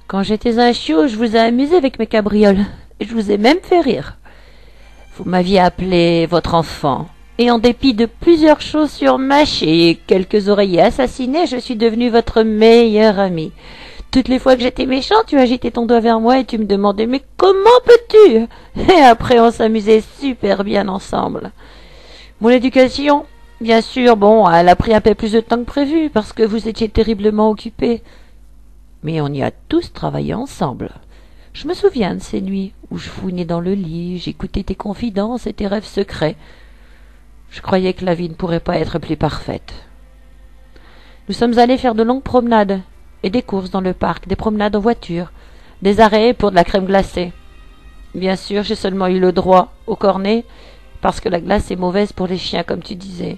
Quand j'étais un chiot, je vous ai amusé avec mes cabrioles. Et je vous ai même fait rire. Vous m'aviez appelé votre enfant. Et en dépit de plusieurs chaussures mâchées et quelques oreillers assassinés, je suis devenu votre meilleur ami. Toutes les fois que j'étais méchant, tu agitais ton doigt vers moi et tu me demandais « Mais comment peux-tu » Et après, on s'amusait super bien ensemble. Mon éducation, bien sûr, bon, elle a pris un peu plus de temps que prévu parce que vous étiez terriblement occupés. Mais on y a tous travaillé ensemble. Je me souviens de ces nuits où je fouinais dans le lit, j'écoutais tes confidences et tes rêves secrets. Je croyais que la vie ne pourrait pas être plus parfaite. Nous sommes allés faire de longues promenades et des courses dans le parc, des promenades en voiture, des arrêts pour de la crème glacée. Bien sûr, j'ai seulement eu le droit au cornet parce que la glace est mauvaise pour les chiens, comme tu disais.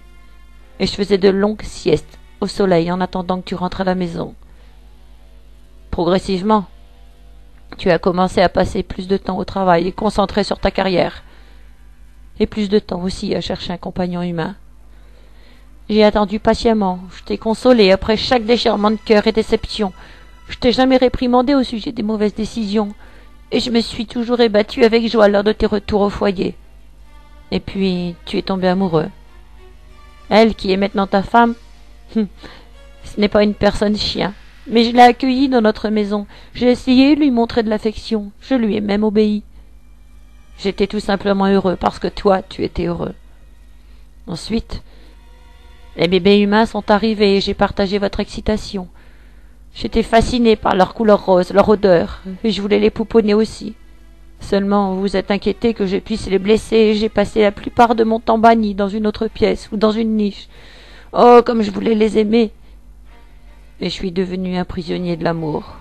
Et je faisais de longues siestes au soleil en attendant que tu rentres à la maison. Progressivement, tu as commencé à passer plus de temps au travail et concentré sur ta carrière. Et plus de temps aussi à chercher un compagnon humain. J'ai attendu patiemment, je t'ai consolé après chaque déchirement de cœur et déception. Je t'ai jamais réprimandé au sujet des mauvaises décisions, et je me suis toujours ébattue avec joie lors de tes retours au foyer. Et puis, tu es tombé amoureux. Elle, qui est maintenant ta femme, ce n'est pas une personne chien, mais je l'ai accueillie dans notre maison. J'ai essayé de lui montrer de l'affection, je lui ai même obéi. J'étais tout simplement heureux parce que toi, tu étais heureux. Ensuite, les bébés humains sont arrivés et j'ai partagé votre excitation. J'étais fasciné par leur couleur rose, leur odeur, et je voulais les pouponner aussi. Seulement, vous vous êtes inquiété que je puisse les blesser et j'ai passé la plupart de mon temps banni dans une autre pièce ou dans une niche. Oh, comme je voulais les aimer! Et je suis devenu un prisonnier de l'amour.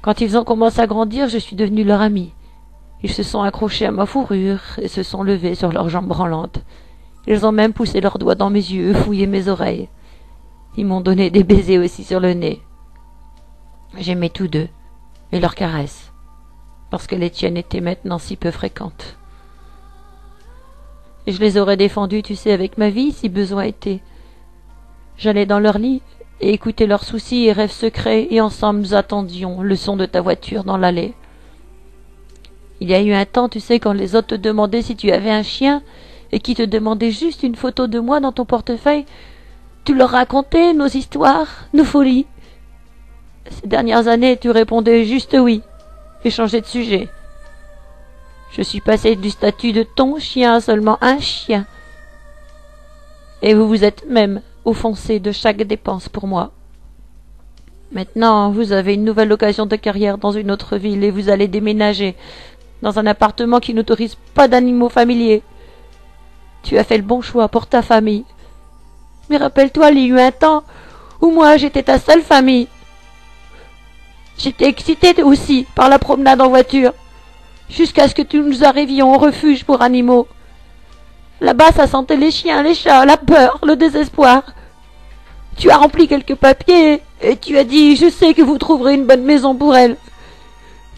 Quand ils ont commencé à grandir, je suis devenu leur ami. Ils se sont accrochés à ma fourrure et se sont levés sur leurs jambes branlantes. Ils ont même poussé leurs doigts dans mes yeux, fouillé mes oreilles. Ils m'ont donné des baisers aussi sur le nez. J'aimais tous deux, et leurs caresses, parce que les tiennes étaient maintenant si peu fréquentes. Et je les aurais défendus, tu sais, avec ma vie, si besoin était. J'allais dans leur lit et écoutais leurs soucis et rêves secrets, et ensemble nous attendions le son de ta voiture dans l'allée. Il y a eu un temps, tu sais, quand les autres te demandaient si tu avais un chien, et qui te demandaient juste une photo de moi dans ton portefeuille, tu leur racontais nos histoires, nos folies. Ces dernières années, tu répondais juste oui, et changeais de sujet. Je suis passé du statut de ton chien à seulement un chien. Et vous vous êtes même offensé de chaque dépense pour moi. Maintenant, vous avez une nouvelle occasion de carrière dans une autre ville et vous allez déménager dans un appartement qui n'autorise pas d'animaux familiers. Tu as fait le bon choix pour ta famille. Mais rappelle-toi, il y a eu un temps où moi j'étais ta seule famille. J'étais excitée aussi par la promenade en voiture, jusqu'à ce que nous arrivions au refuge pour animaux. Là-bas, ça sentait les chiens, les chats, la peur, le désespoir. Tu as rempli quelques papiers et tu as dit « Je sais que vous trouverez une bonne maison pour elle ».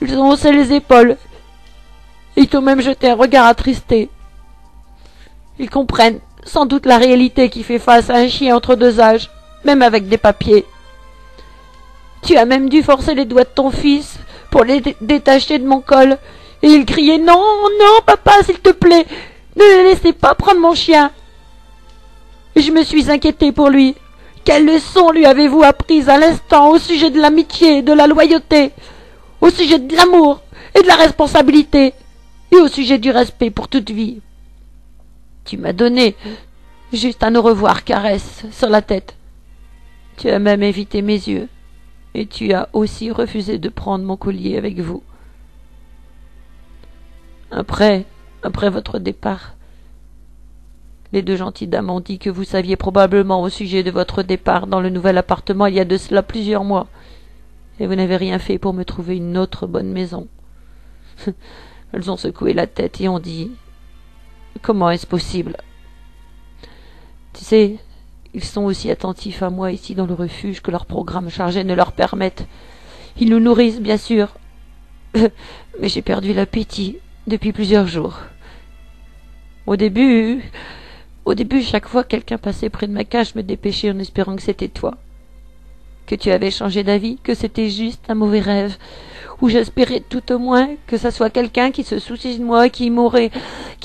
Ils ont haussé les épaules. Ils t'ont même jeté un regard attristé. Ils comprennent sans doute la réalité qui fait face à un chien entre deux âges, même avec des papiers. Tu as même dû forcer les doigts de ton fils pour les détacher de mon col, et il criait « Non, non, papa, s'il te plaît, ne le laissez pas prendre mon chien !» Et je me suis inquiétée pour lui. Quelle leçon lui avez-vous apprise à l'instant au sujet de l'amitié, de la loyauté, au sujet de l'amour et de la responsabilité, et au sujet du respect pour toute vie? Tu m'as donné juste un au revoir caresse sur la tête. Tu as même évité mes yeux, et tu as aussi refusé de prendre mon collier avec vous. Après votre départ, les deux gentilles dames ont dit que vous saviez probablement au sujet de votre départ dans le nouvel appartement il y a de cela plusieurs mois, et vous n'avez rien fait pour me trouver une autre bonne maison. Elles ont secoué la tête et ont dit « Comment est-ce possible ?» Tu sais, ils sont aussi attentifs à moi ici dans le refuge que leur programme chargé ne leur permette. Ils nous nourrissent, bien sûr, mais j'ai perdu l'appétit depuis plusieurs jours. Au début, chaque fois que quelqu'un passait près de ma cage, je me dépêchais en espérant que c'était toi. que tu avais changé d'avis, que c'était juste un mauvais rêve, où j'espérais tout au moins que ça soit quelqu'un qui se soucie de moi, qui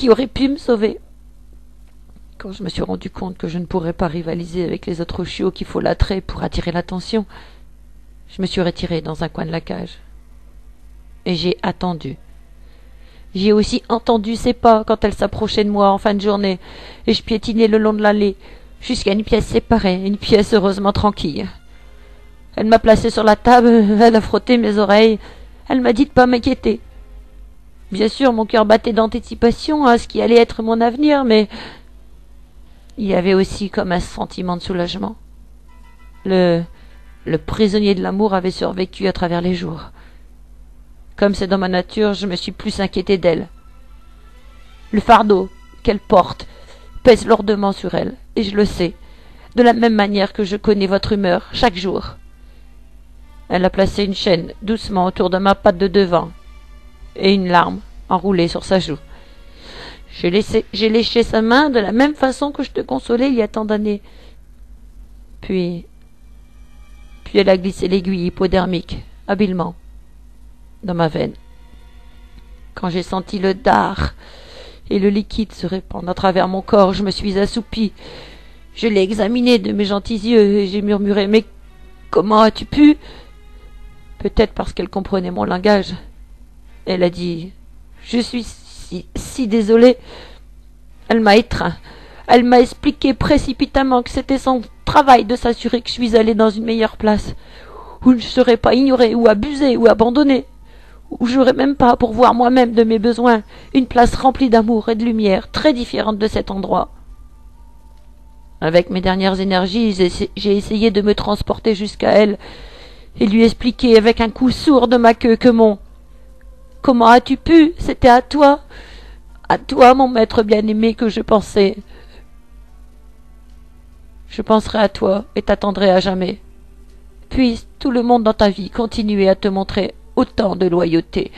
aurait pu me sauver. Quand je me suis rendu compte que je ne pourrais pas rivaliser avec les autres chiots qui folâtraient pour attirer l'attention, je me suis retiré dans un coin de la cage. Et j'ai attendu. J'ai aussi entendu ses pas quand elle s'approchait de moi en fin de journée, et je piétinais le long de l'allée, jusqu'à une pièce séparée, une pièce heureusement tranquille. Elle m'a placé sur la table, elle a frotté mes oreilles, elle m'a dit de pas m'inquiéter. Bien sûr, mon cœur battait d'anticipation à ce qui allait être mon avenir, mais il y avait aussi comme un sentiment de soulagement. Le prisonnier de l'amour avait survécu à travers les jours. Comme c'est dans ma nature, je me suis plus inquiété d'elle. Le fardeau qu'elle porte pèse lourdement sur elle, et je le sais, de la même manière que je connais votre humeur chaque jour. Elle a placé une chaîne doucement autour de ma patte de devant, et une larme enroulée sur sa joue. J'ai léché sa main de la même façon que je te consolais il y a tant d'années. Puis elle a glissé l'aiguille hypodermique, habilement, dans ma veine. Quand j'ai senti le dard et le liquide se répandre à travers mon corps, je me suis assoupie. Je l'ai examiné de mes gentils yeux et j'ai murmuré « Mais comment as-tu pu ?» Peut-être parce qu'elle comprenait mon langage. Elle a dit « Je suis si désolée. » Elle m'a étreint. Elle m'a expliqué précipitamment que c'était son travail de s'assurer que je suis allée dans une meilleure place, où je ne serais pas ignorée ou abusée ou abandonnée, où j'aurais même pas, pour voir moi-même de mes besoins, une place remplie d'amour et de lumière, très différente de cet endroit. Avec mes dernières énergies, j'ai essayé de me transporter jusqu'à elle et lui expliquer avec un coup sourd de ma queue que mon « Comment as-tu pu ? C'était à toi, mon maître bien-aimé, que je pensais. Je penserai à toi et t'attendrai à jamais. Puisse tout le monde dans ta vie continuer à te montrer autant de loyauté. »